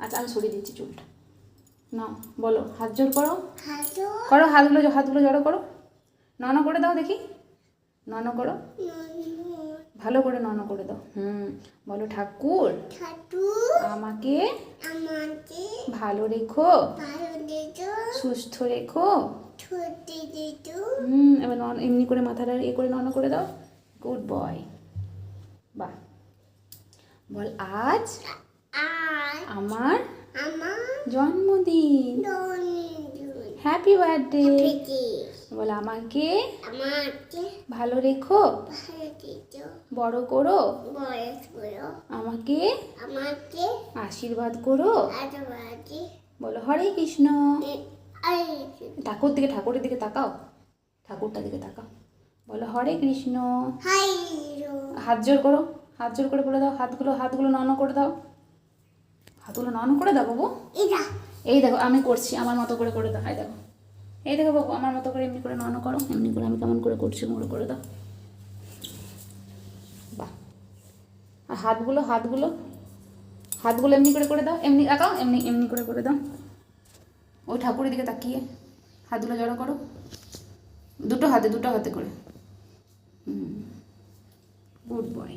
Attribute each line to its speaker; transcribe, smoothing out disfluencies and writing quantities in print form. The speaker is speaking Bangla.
Speaker 1: আচ্ছা আমি সরিয়ে দিচ্ছি চুলটা। না বলো, হাত জোর করো,
Speaker 2: হাজু
Speaker 1: করো হাতগুলো জড়ো করো, নন করে দাও দেখি, নন করো, ভালো করে নন করে দাও। বলো ঠাকুর
Speaker 2: ছাতু
Speaker 1: আমাকে
Speaker 2: আমাকে
Speaker 1: ভালো রেখো,
Speaker 2: ভালো দিতো
Speaker 1: সুস্থ রেখো।
Speaker 2: ছুটি দিত
Speaker 1: এবার নন এমনি করে মাথাটা ইয়ে করে নন করে দাও। Good boy. বাহ। বল আজ
Speaker 2: আর
Speaker 1: আমার
Speaker 2: আমার
Speaker 1: জন্মদিন,
Speaker 2: দনিদুই
Speaker 1: হ্যাপি বার্থডে।
Speaker 2: পিটি
Speaker 1: বল আমাকে
Speaker 2: আমাকে
Speaker 1: ভালো রেখো,
Speaker 2: ভালো দিত
Speaker 1: বড় করো,
Speaker 2: বয়স করো
Speaker 1: আমাকে
Speaker 2: আমাকে
Speaker 1: আশীর্বাদ করো।
Speaker 2: আজবাজি
Speaker 1: বলো হরে কৃষ্ণ।
Speaker 2: আই
Speaker 1: ঠাকুরের দিকে তাকাও, ঠাকুরটার দিকে তাকাও। বলো হরে কৃষ্ণ।
Speaker 2: হাই রো
Speaker 1: হাত জোর করে বলে দাও, হাতগুলো নন করে দাও, হাতগুলো নন করে দাও বাবু।
Speaker 2: ইদা
Speaker 1: এই দেখো আমি করছি, আমার মতো করে করে দাও। দেখো, এই দেখো বাবু, আমার মতো করে এমনি করে নন করো, এমনি করে আমি কেমন করে করছি ওগুলো করে দাও। বাহ। আর হাতগুলো এমনি করে দাও, এমনি তাকাও, এমনি করে দাও। ওই ঠাকুরের দিকে তাকিয়ে হাতগুলো জড়ো করো, দুটো হাতে করে। Good boy.